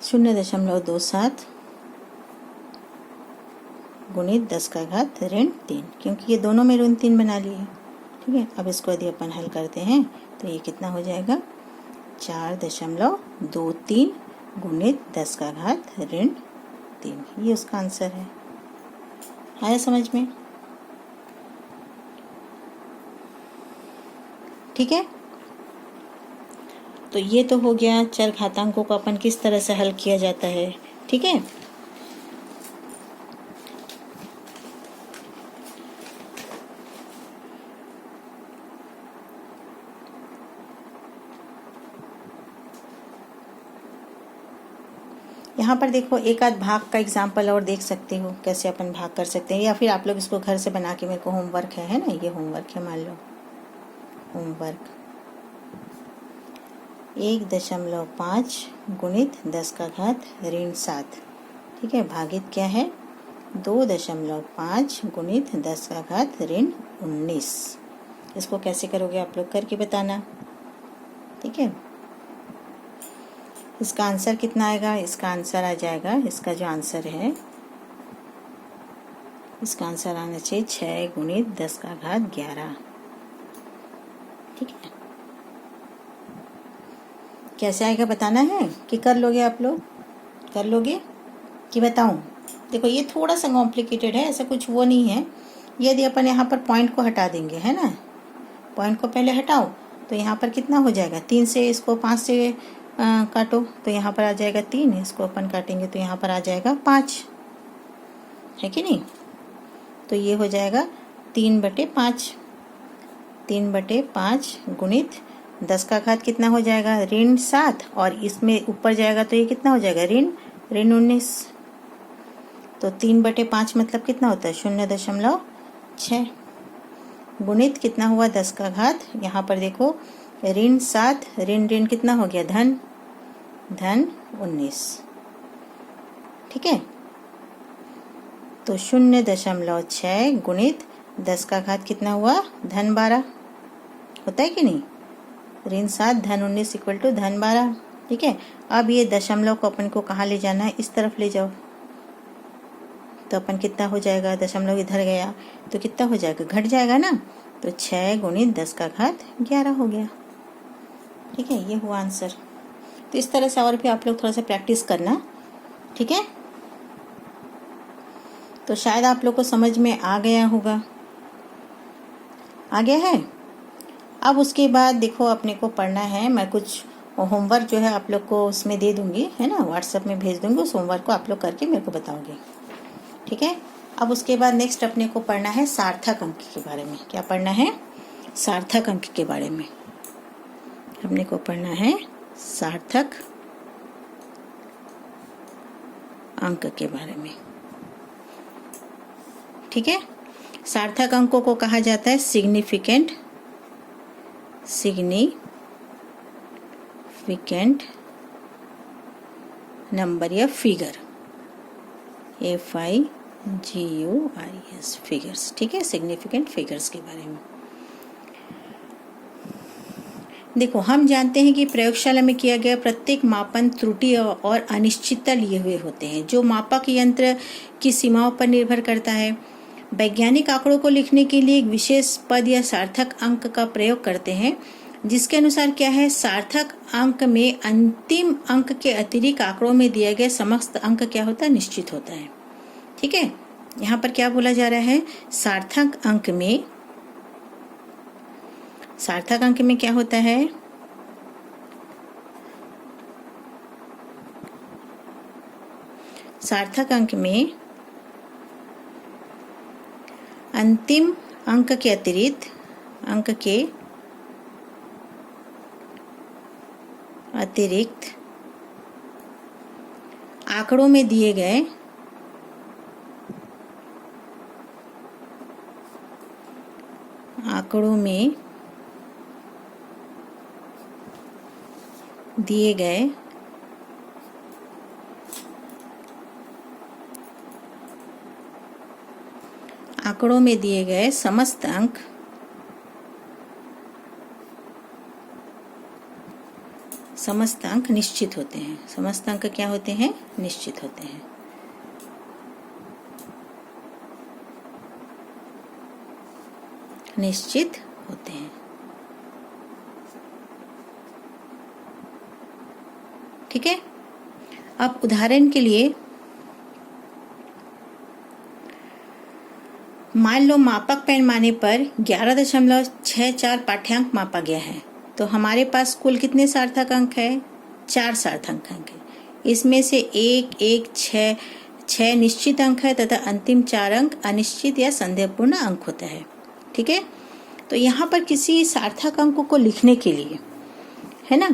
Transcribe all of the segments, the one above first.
0.27 गुणित 10 का घात ऋण 3, क्योंकि ये दोनों में ऋण 3 बना लिए। ठीक है, अब इसको यदि अपन हल करते हैं तो ये कितना हो जाएगा, 4.23 गुणित 10 का घात ऋण 3। ये उसका आंसर है। आया समझ में? ठीक है, तो ये तो हो गया चर घातांकों को अपन किस तरह से हल किया जाता है। ठीक है, यहाँ पर देखो एक आध भाग का एग्जाम्पल और देख सकते हो कैसे अपन भाग कर सकते हैं, या फिर आप लोग इसको घर से बना के, मेरे को होमवर्क है ना, ये होमवर्क है, मान लो होमवर्क 1.5 गुणित 10 का घात ऋण 7। ठीक है, भागित क्या है, 2.5 गुणित 10 का घात ऋण 19। इसको कैसे करोगे आप लोग करके बताना। ठीक है, इसका आंसर कितना आएगा, इसका आंसर आ जाएगा, इसका जो आंसर है इसका आंसर आना चाहिए 6 गुणित 10 का घात 11। ठीक है, कैसे आएगा बताना है कि कर लोगे आप लोग, कर लोगे कि बताऊं? देखो ये थोड़ा सा कॉम्प्लिकेटेड है, ऐसा कुछ वो नहीं है। यदि अपन यहाँ पर पॉइंट को हटा देंगे, है ना, पॉइंट को पहले हटाओ तो यहाँ पर कितना हो जाएगा, 3 से इसको 5 से काटो तो यहाँ पर आ जाएगा 3, इसको अपन काटेंगे तो यहाँ पर आ जाएगा 5, है कि नहीं? तो ये हो जाएगा 3/5, 3/5 गुणित 10 का घात कितना हो जाएगा, ऋण 7, और इसमें ऊपर जाएगा तो ये कितना हो जाएगा, ऋण 19। तो 3/5 मतलब कितना होता है, 0.6 गुणित कितना हुआ, 10 का घात, यहाँ पर देखो ऋण 7, ऋण ऋण कितना हो गया, धन 19। ठीक है, तो 0.6 गुणित 10 का घात कितना हुआ, धन 12, होता है कि नहीं, ऋण 7 धन 19 इक्वल टू धन 12। ठीक है, अब ये दशमलव को अपन को कहाँ ले जाना है, इस तरफ ले जाओ, तो अपन कितना हो जाएगा, दशमलव इधर गया तो कितना हो जाएगा, घट जाएगा ना, तो 6 गुणित 10 का घात 11 हो गया। ठीक है, ये हुआ आंसर। तो इस तरह से और भी आप लोग थोड़ा सा प्रैक्टिस करना। ठीक है, तो शायद आप लोग को समझ में आ गया होगा, आ गया है। अब उसके बाद देखो अपने को पढ़ना है, मैं कुछ होमवर्क जो है आप लोग को उसमें दे दूंगी, है ना, व्हाट्सएप में भेज दूंगी, उस होमवर्क को आप लोग करके मेरे को बताओगे। ठीक है, अब उसके बाद नेक्स्ट अपने को पढ़ना है सार्थक अंक के बारे में। क्या पढ़ना है, सार्थक अंक के बारे में अपने को पढ़ना है, सार्थक अंक के बारे में। ठीक है, सार्थक अंकों को कहा जाता है सिग्निफिकेंट नंबर या फिगर, FIGURES फिगर्स। ठीक है, सिग्निफिकेंट फिगर्स के बारे में देखो, हम जानते हैं कि प्रयोगशाला में किया गया प्रत्येक मापन त्रुटि और अनिश्चितता लिए हुए होते हैं, जो मापक यंत्र की सीमाओं पर निर्भर करता है। वैज्ञानिक आंकड़ों को लिखने के लिए एक विशेष पद या सार्थक अंक का प्रयोग करते हैं, जिसके अनुसार क्या है, सार्थक अंक में अंतिम अंक के अतिरिक्त आंकड़ों में दिए गए समस्त अंक क्या होता है, निश्चित होता है। ठीक है, यहाँ पर क्या बोला जा रहा है, सार्थक अंक में क्या होता है, सार्थक अंक में अंतिम अंक के अतिरिक्त आंकड़ों में दिए गए समस्त अंक समस्त अंक निश्चित होते हैं। समस्त अंक क्या होते हैं? निश्चित होते हैं। निश्चित होते हैं। ठीक है। अब उदाहरण के लिए मान लो मापक पैमाने पर 11.64 पाठ्यांक मापा गया है, तो हमारे पास कुल कितने सार्थक अंक है? 4 सार्थक अंक है। इसमें से छह निश्चित अंक है तथा अंतिम 4 अंक अनिश्चित या संदेहपूर्ण अंक होता है। ठीक है। तो यहाँ पर किसी सार्थक अंक को लिखने के लिए, है ना,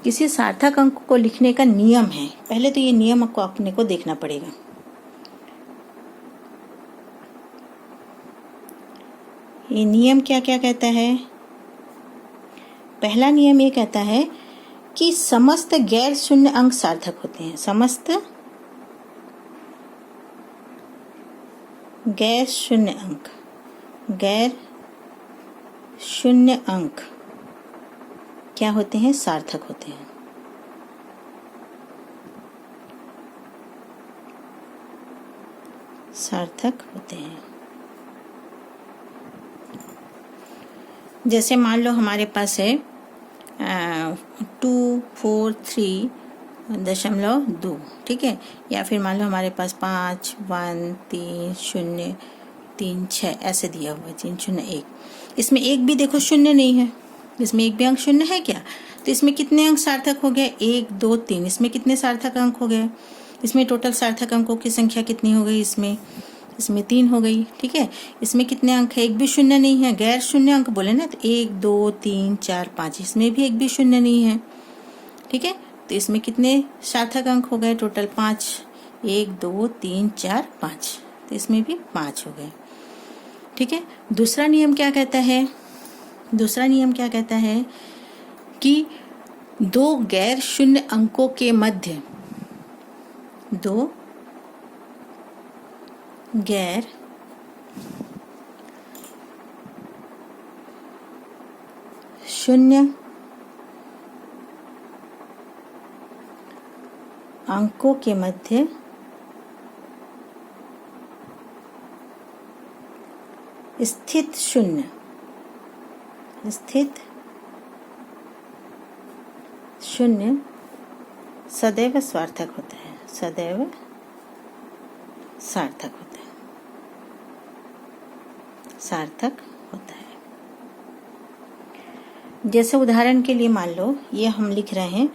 किसी सार्थक अंक को लिखने का नियम है। पहले तो ये नियम को अपने को देखना पड़ेगा। ये नियम क्या क्या कहता है? पहला नियम ये कहता है कि समस्त गैर शून्य अंक सार्थक होते हैं। समस्त गैर शून्य अंक क्या होते हैं? सार्थक होते हैं। सार्थक होते हैं। जैसे मान लो हमारे पास है 243.2, ठीक है, या फिर मान लो हमारे पास 5, 1, 3, 0, 3, 6 ऐसे दिया हुआ है, 3, 0, 1। इसमें एक भी देखो शून्य नहीं है। इसमें एक भी अंक शून्य है क्या? तो इसमें कितने अंक सार्थक हो गए? 1, 2, 3। इसमें कितने सार्थक अंक हो गए? इसमें टोटल सार्थक अंकों की संख्या कितनी हो गई? इसमें 3 हो गई। ठीक है। इसमें कितने अंक है? एक भी शून्य नहीं है। गैर शून्य अंक बोले ना, तो 1, 2, 3, 4, 5। इसमें भी एक भी शून्य नहीं है। ठीक है। तो इसमें कितने सार्थक अंक हो गए? टोटल 5। 1, 2, 3, 4, 5। तो इसमें भी 5 हो गए। ठीक है। दूसरा नियम क्या कहता है? दूसरा नियम क्या कहता है कि दो गैर शून्य अंकों के मध्य, दो गैर शून्य अंकों के मध्य स्थित शून्य सदैव सार्थक होता है। सदैव सार्थक होता है। सार्थक होता है। जैसे उदाहरण के लिए मान लो ये हम लिख रहे हैं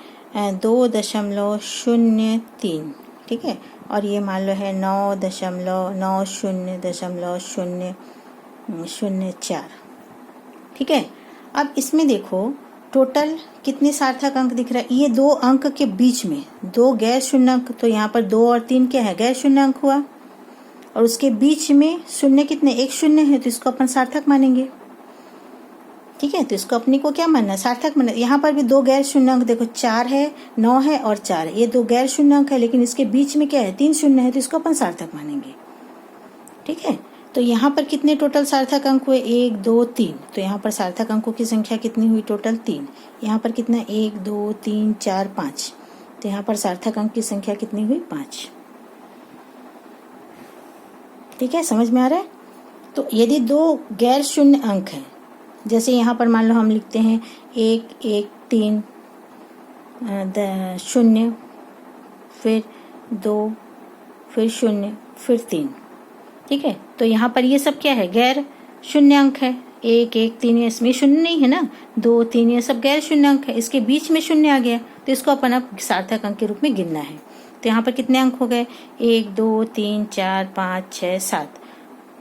2.03, ठीक है, और ये मान लो है 9.90.004। ठीक है। अब इसमें देखो टोटल कितने सार्थक अंक दिख रहा है? ये दो अंक के बीच में दो गैर शून्य अंक, तो यहाँ पर 2 और 3 क्या है? गैर शून्य अंक हुआ। और उसके बीच में शून्य कितने? एक शून्य है, तो इसको अपन सार्थक मानेंगे। ठीक है। तो इसको अपने को क्या मानना? सार्थक मानना। यहाँ पर भी दो गैर शून्य अंक देखो, 4 है, 9 है और 4 है। ये दो गैर शून्य अंक है, लेकिन इसके बीच में क्या है? 3 शून्य है, तो इसको अपन सार्थक मानेंगे। ठीक है। तो यहाँ पर कितने टोटल सार्थक अंक हुए? 1, 2, 3। तो यहाँ पर सार्थक अंकों की संख्या कितनी हुई? टोटल 3। यहाँ पर कितना? 1, 2, 3, 4, 5। तो यहाँ पर सार्थक अंक की संख्या कितनी हुई? 5। ठीक है। समझ में आ रहा है? तो यदि दो गैर शून्य अंक हैं, जैसे यहाँ पर मान लो हम लिखते हैं 1, 1, 3, 0, फिर 2, फिर 0, फिर 3। ठीक है। तो यहाँ पर ये सब क्या है? गैर शून्य अंक है। 1, 1, 3, इसमें शून्य नहीं है ना। 2, 3 ये सब गैर शून्य अंक है। इसके बीच में शून्य आ गया, तो इसको अपन अब सार्थक अंक के रूप में गिनना है। तो यहाँ पर कितने अंक हो गए? 1, 2, 3, 4, 5, 6, 7।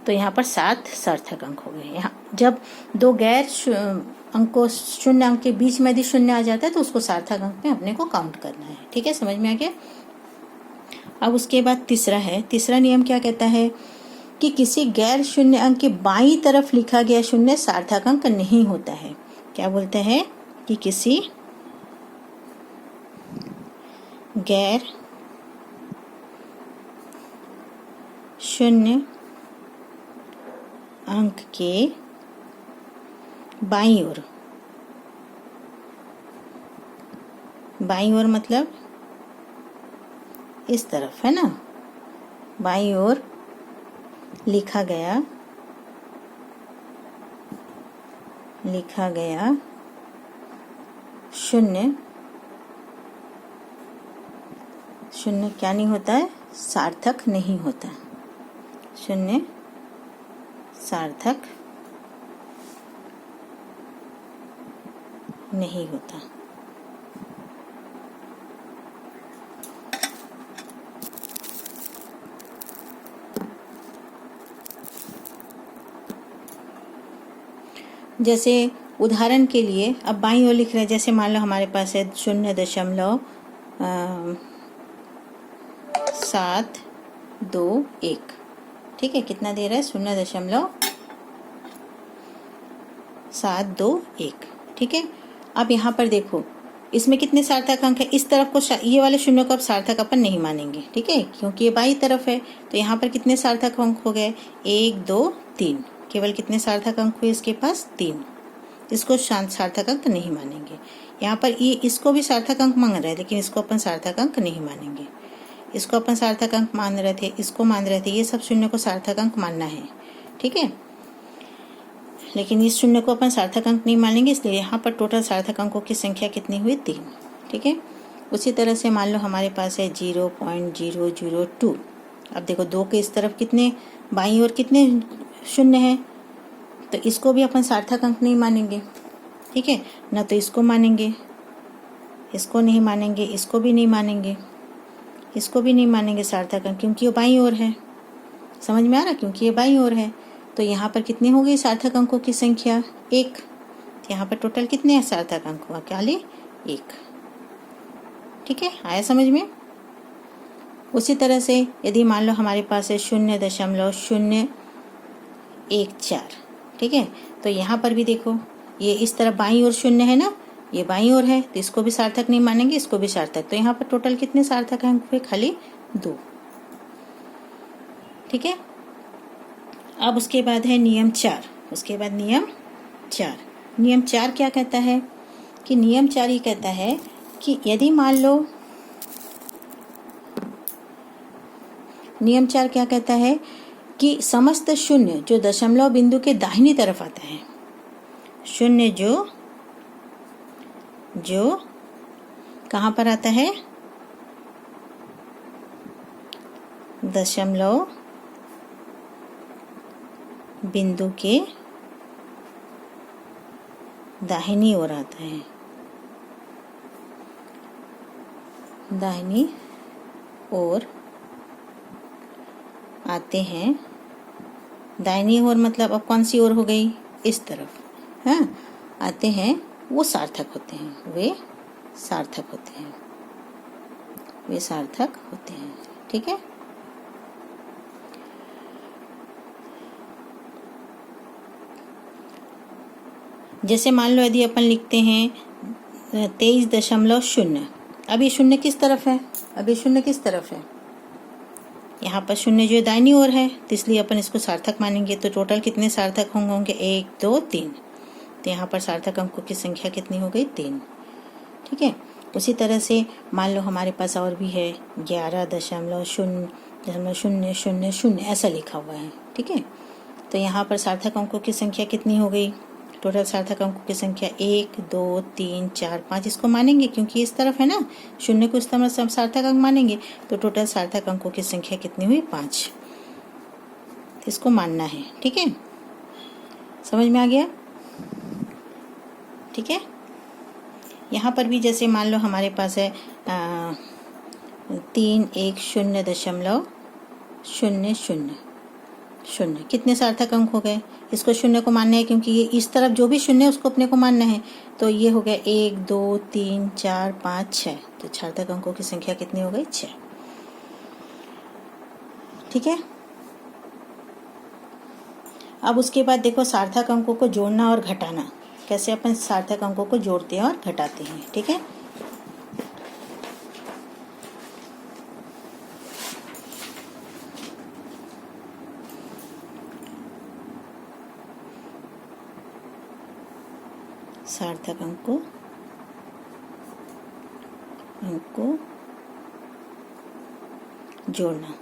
तो यहाँ पर 7 सार्थक अंक हो गए। यहाँ जब दो गैर अंकों शून्य अंक के बीच में यदि शून्य आ जाता है तो उसको सार्थक अंक में अपने को काउंट करना है। ठीक है। समझ में आ गया? अब उसके बाद तीसरा है। तीसरा नियम क्या कहता है कि किसी गैर शून्य अंक के बाईं तरफ लिखा गया शून्य सार्थक अंक नहीं होता है। क्या बोलते हैं? कि किसी गैर शून्य अंक के बाईं ओर बाईं ओर मतलब इस तरफ है ना, बाईं ओर लिखा गया शून्य क्या नहीं होता है, सार्थक नहीं होता। शून्य सार्थक नहीं होता। जैसे उदाहरण के लिए अब बाईं ओर लिख रहे हैं, जैसे मान लो हमारे पास है 0.721, ठीक है, कितना दे रहा है 0.721, ठीक है। अब यहाँ पर देखो इसमें कितने सार्थक अंक है, इस तरफ को ये वाले शून्य को अब सार्थक अपन नहीं मानेंगे, ठीक है, क्योंकि ये बाईं तरफ है। तो यहाँ पर कितने सार्थक अंक हो गए, 1 2 3, केवल कितने सार्थक अंक हुए इसके पास 3। इसको सार्थक अंक नहीं मानेंगे। यहाँ पर ये इसको भी सार्थक अंक मांग रहे थे, लेकिन इसको अपन सार्थक अंक नहीं मानेंगे। इसको अपन सार्थक अंक मान रहे थे, इसको मान रहे थे, ये सब शून्य को सार्थक अंक मानना है, ठीक है, लेकिन इस शून्य को अपन सार्थक अंक नहीं मानेंगे, इसलिए यहाँ पर टोटल सार्थक अंकों की संख्या कितनी हुई 3, ठीक है। उसी तरह से मान लो हमारे पास है 0.002। अब देखो 2 के इस तरफ कितने, बाईं ओर कितने शून्य हैं, तो इसको भी अपन सार्थक अंक नहीं मानेंगे, ठीक है, ना तो इसको मानेंगे, इसको नहीं मानेंगे, इसको भी नहीं मानेंगे, इसको भी नहीं मानेंगे सार्थक अंक, क्योंकि ये बाईं ओर है। समझ में आ रहा, क्योंकि ये बाईं ओर है। तो यहाँ पर कितनी हो गई सार्थक अंकों की संख्या 1। यहाँ पर टोटल कितने हैं सार्थक अंक हुआ, क्या ले 1, ठीक है, आया समझ में। उसी तरह से यदि मान लो हमारे पास है 0.014, ठीक है, तो यहाँ पर भी देखो ये इस तरफ बाईं ओर शून्य है ना, ये बाईं ओर है, तो इसको भी सार्थक नहीं मानेंगे, इसको भी सार्थक। तो यहाँ पर टोटल कितने सार्थक अंक हुए, खाली 2, ठीक है। अब उसके बाद है नियम 4। उसके बाद नियम 4 क्या कहता है कि नियम 4 ये कहता है कि यदि मान लो, नियम 4 क्या कहता है कि समस्त शून्य जो दशमलव बिंदु के दाहिनी तरफ आता है, शून्य जो कहाँ पर आता है, दशमलव बिंदु के दाहिनी ओर आता है, दाहिनी ओर आते हैं। दाहिनी ओर मतलब अब कौन सी ओर हो गई, इस तरफ, हाँ, आते हैं, वो सार्थक होते हैं, वे सार्थक होते हैं, ठीक है। जैसे मान लो यदि अपन लिखते हैं 23.0, अब ये शून्य किस तरफ है, यहाँ पर शून्य जो दाहिनी ओर है, तो इसलिए अपन इसको सार्थक मानेंगे। तो टोटल कितने सार्थक होंगे, 1 2 3, तो यहाँ पर सार्थक अंकों की संख्या कितनी हो गई 3, ठीक है। उसी तरह से मान लो हमारे पास और भी है 11.00000 ऐसा लिखा हुआ है, ठीक है। तो यहाँ पर सार्थक अंकों की संख्या कितनी हो गई, टोटल सार्थक अंकों की संख्या 1 2 3 4 5, इसको मानेंगे क्योंकि इस तरफ है ना, शून्य को इस तरफ सब सार्थक अंक मानेंगे। तो टोटल सार्थक अंकों की संख्या कितनी हुई 5, इसको मानना है, ठीक है, समझ में आ गया, ठीक है। यहाँ पर भी जैसे मान लो हमारे पास है 310.000, कितने सार्थक अंक हो गए, इसको शून्य को मानना है क्योंकि ये इस तरफ जो भी शून्य है उसको अपने को मानना है। तो ये हो गया 1 2 3 4 5 6, तो सार्थक अंकों की संख्या कितनी हो गई 6, ठीक है। अब उसके बाद देखो सार्थक अंकों को जोड़ना और घटाना, कैसे अपन सार्थक अंकों को जोड़ते हैं और घटाते हैं, ठीक है। सार्थक अंक को अंक को जोड़ना।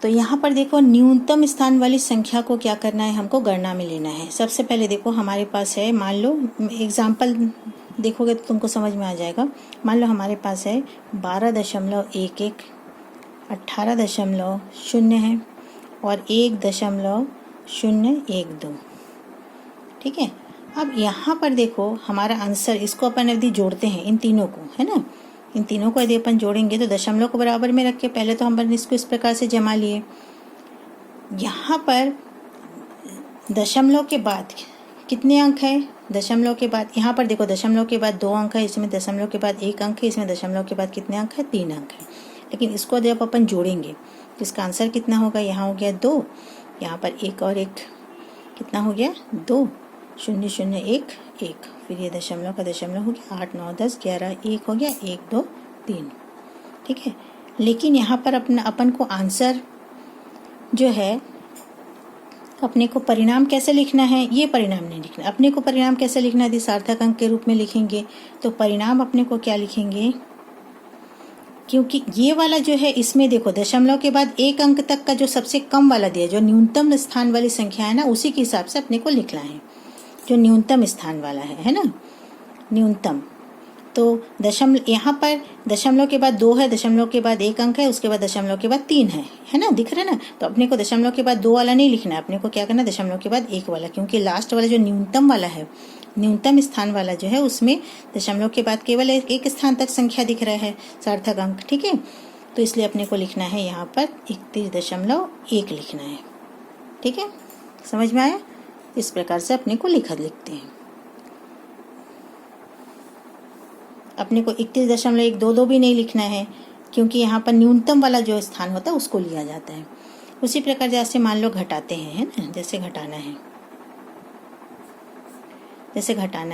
तो यहाँ पर देखो न्यूनतम स्थान वाली संख्या को क्या करना है, हमको गणना में लेना है। सबसे पहले देखो हमारे पास है, मान लो एग्जाम्पल देखोगे तो तुमको समझ में आ जाएगा। मान लो हमारे पास है 12.11, 18.0 है और 1.012। ठीक है। अब यहाँ पर देखो हमारा आंसर, इसको अपन यदि जोड़ते हैं इन तीनों को, है ना, इन तीनों को यदि अपन जोड़ेंगे तो दशमलव को बराबर में रख के पहले तो हम इसको इस प्रकार से जमा लिए। यहाँ पर दशमलव के बाद कितने अंक है, दशमलव के बाद यहाँ पर देखो दशमलव के बाद 2 अंक है, इसमें दशमलव के बाद 1 अंक है, इसमें दशमलव के बाद कितने अंक है, 3 अंक है। लेकिन इसको जब अपन जोड़ेंगे तो इसका आंसर कितना होगा, यहाँ हो गया 2, यहाँ पर 1 और 1 कितना हो गया 2, 0 0 1 1, फिर ये दशमलव का दशमलव हो गया 8 9 10 11, 1 हो गया 1 2 3। ठीक है। लेकिन यहाँ पर अपन को आंसर जो है, अपने को परिणाम कैसे लिखना है, ये परिणाम नहीं लिखना। अपने को परिणाम कैसे लिखना है, यदि सार्थक अंक के रूप में लिखेंगे तो परिणाम अपने को क्या लिखेंगे, क्योंकि ये वाला जो है इसमें देखो दशमलव के बाद 1 अंक तक का जो सबसे कम वाला दिया, जो न्यूनतम स्थान वाली संख्या है ना, उसी के हिसाब से अपने को लिखना है, जो न्यूनतम स्थान वाला है ना, न्यूनतम। तो यहाँ पर दशमलव के बाद 2 है, दशमलव के बाद 1 अंक है, उसके बाद दशमलव के बाद 3 है ना, दिख रहा है ना। तो अपने को दशमलव के बाद 2 वाला नहीं लिखना है, अपने को क्या करना है, दशमलव के बाद 1 वाला, क्योंकि लास्ट वाला जो न्यूनतम वाला है, न्यूनतम स्थान वाला जो है, उसमें दशमलव के बाद केवल एक स्थान तक संख्या दिख रहा है, सार्थक अंक। ठीक है। तो इसलिए अपने को लिखना है यहाँ पर 31.1 लिखना है। ठीक है, समझ में आया। इस प्रकार से अपने को लिखते हैं। अपने को 31.122 भी नहीं लिखना है, क्योंकि यहाँ पर न्यूनतम वाला जो स्थान होता है उसको लिया जाता है। उसी प्रकार जैसे मान लो घटाते हैं, है ना, जैसे घटाना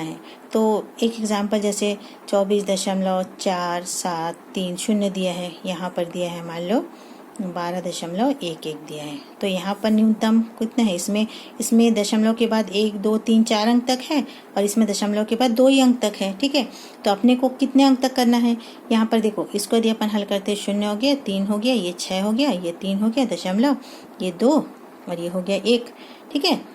है तो एक एग्जांपल जैसे 24.473 दिया है, यहाँ पर दिया है मान लो 12.11 दिया है। तो यहाँ पर न्यूनतम कितना है, इसमें दशमलव के बाद 1 2 3 4 अंक तक है, और इसमें दशमलव के बाद 2 ही अंक तक है। ठीक है। तो अपने को कितने अंक तक करना है, यहाँ पर देखो इसको यदि अपन हल करते हैं, 0 हो गया, 3 हो गया, ये 6 हो गया, ये 3 हो गया दशमलव, ये 2 और ये हो गया 1। ठीक है।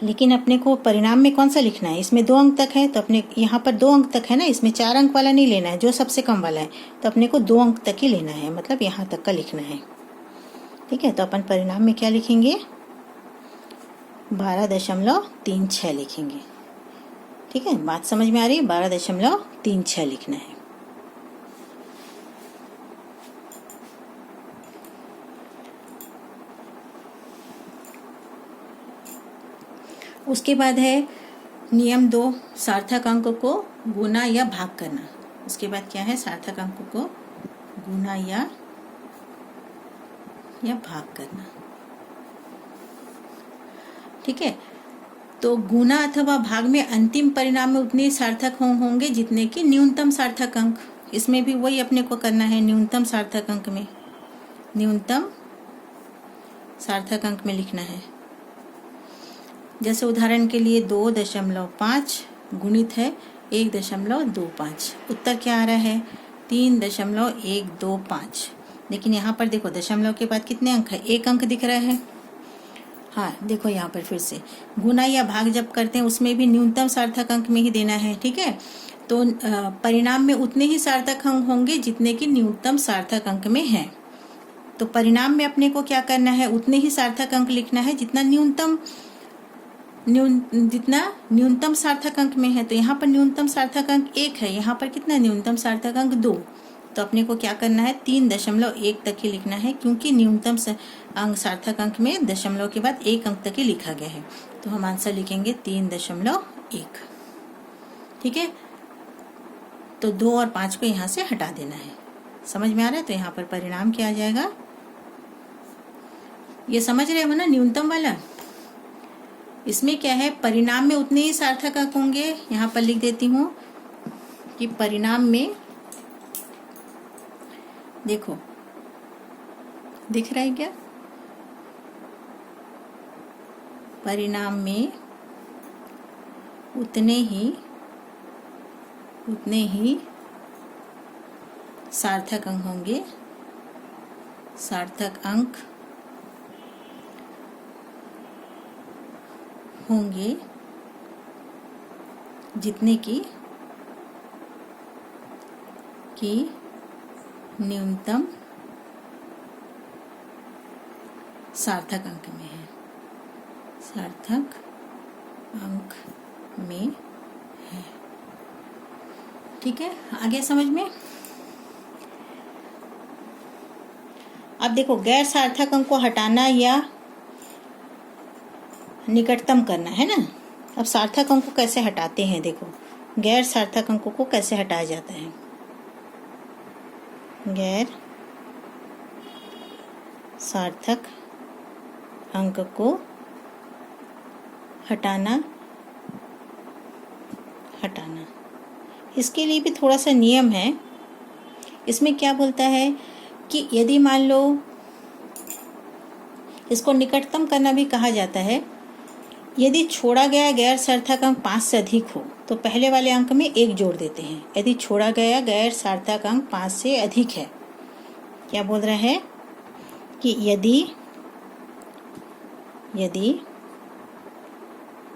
लेकिन अपने को परिणाम में कौन सा लिखना है, इसमें 2 अंक तक है, तो अपने यहाँ पर 2 अंक तक है ना, इसमें 4 अंक वाला नहीं लेना है, जो सबसे कम वाला है, तो अपने को 2 अंक तक ही लेना है, मतलब यहाँ तक का लिखना है। ठीक है। तो अपन परिणाम में क्या लिखेंगे, 12.36 लिखेंगे। ठीक है, बात समझ में आ रही है, 12.36 लिखना है। उसके बाद है नियम 2, सार्थक अंक को गुना या भाग करना। उसके बाद क्या है, सार्थक अंक को गुना या भाग करना। ठीक है। तो गुना अथवा भाग में अंतिम परिणाम में उतने सार्थक होंगे जितने कि न्यूनतम सार्थक अंक। इसमें भी वही अपने को करना है, न्यूनतम सार्थक अंक में, न्यूनतम सार्थक अंक में लिखना है। जैसे उदाहरण के लिए 2.5 गुणित है 1.25, उत्तर क्या आ रहा है, 3.125। लेकिन यहाँ पर देखो दशमलव के बाद कितने अंक है, 1 अंक दिख रहा है। हाँ देखो यहाँ पर फिर से गुना या भाग जब करते हैं उसमें भी न्यूनतम सार्थक अंक में ही देना है। ठीक है। तो परिणाम में उतने ही सार्थक अंक होंगे जितने कि न्यूनतम सार्थक अंक में है। तो परिणाम में अपने को क्या करना है, उतने ही सार्थक अंक लिखना है जितना न्यूनतम सार्थक अंक में है। तो यहाँ पर न्यूनतम सार्थक अंक 1 है, यहाँ पर कितना न्यूनतम सार्थक अंक 2। तो अपने को क्या करना है, 3.1 तक ही लिखना है, क्योंकि न्यूनतम अंक सार्थक अंक में दशमलव के बाद 1 अंक तक ही लिखा गया है। तो हम आंसर लिखेंगे 3.1। ठीक है। तो 2 और 5 को यहाँ से हटा देना है। समझ में आ रहा है। तो यहाँ पर परिणाम क्या आ जाएगा, ये समझ रहे हो ना, न्यूनतम वाला। इसमें क्या है, परिणाम में उतने ही सार्थक अंक होंगे। यहाँ पर लिख देती हूँ कि परिणाम में, देखो दिख रहा है क्या, परिणाम में उतने ही सार्थक अंक होंगे। सार्थक अंक होंगे जितने की न्यूनतम सार्थक अंक में है। सार्थक अंक में है। ठीक है, आगे समझ में। अब देखो, गैर सार्थक अंक को हटाना या निकटतम करना है ना। अब सार्थक अंक को कैसे हटाते हैं, देखो गैर सार्थक अंकों को कैसे हटाया जाता है। गैर सार्थक अंक को हटाना इसके लिए भी थोड़ा सा नियम है। इसमें क्या बोलता है कि यदि मान लो, इसको निकटतम करना भी कहा जाता है। यदि छोड़ा गया गैर सार्थक अंक 5 से अधिक हो तो पहले वाले अंक में 1 जोड़ देते हैं। यदि छोड़ा गया गैर सार्थक अंक 5 से अधिक है, क्या बोल रहा है कि यदि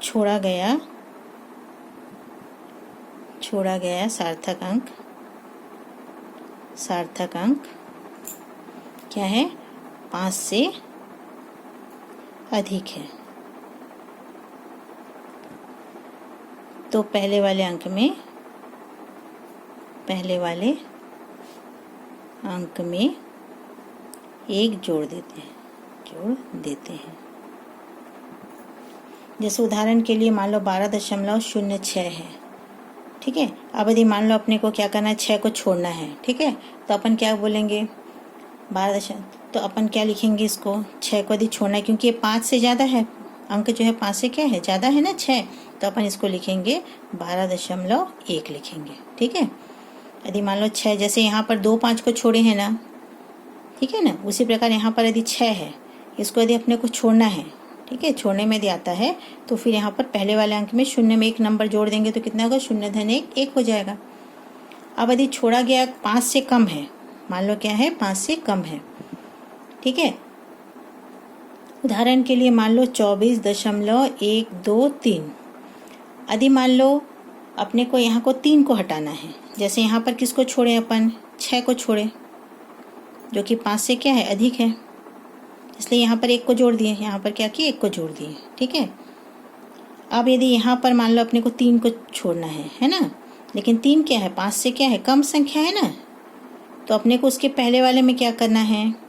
छोड़ा गया सार्थक अंक क्या है, 5 से अधिक है, तो पहले वाले अंक में 1 जोड़ देते हैं। जैसे उदाहरण के लिए मान लो 12.06 है। ठीक है, अब यदि मान लो अपने को क्या करना है, 6 को छोड़ना है। ठीक है, तो अपन क्या बोलेंगे, 12, तो अपन क्या लिखेंगे, इसको 6 को यदि छोड़ना है क्योंकि ये 5 से ज़्यादा है, अंक जो है 5 से क्या है, ज़्यादा है ना 6, तो अपन इसको लिखेंगे 12.1 लिखेंगे। ठीक है, यदि मान लो 6, जैसे यहाँ पर 2 5 को छोड़े हैं ना, ठीक है ना, उसी प्रकार यहाँ पर यदि 6 है, इसको यदि अपने को छोड़ना है, ठीक है, छोड़ने में यदि आता है तो फिर यहाँ पर पहले वाले अंक में 0 में 1 नंबर जोड़ देंगे तो कितना होगा, 0-1 1 हो जाएगा। अब यदि छोड़ा गया 5 से कम है, मान लो क्या है, 5 से कम है। ठीक है, उदाहरण के लिए मान लो 24.123। यदि मान लो अपने को यहाँ को 3 को हटाना है, जैसे यहाँ पर किसको छोड़े, अपन 6 को छोड़े जो कि 5 से क्या है, अधिक है, इसलिए यहाँ पर 1 को जोड़ दिए, यहाँ पर क्या किए, 1 को जोड़ दिए। ठीक है, अब यदि यहाँ पर मान लो अपने को 3 को छोड़ना है ना, लेकिन 3 क्या है, 5 से क्या है, कम संख्या है ना, तो अपने को उसके पहले वाले में क्या करना है,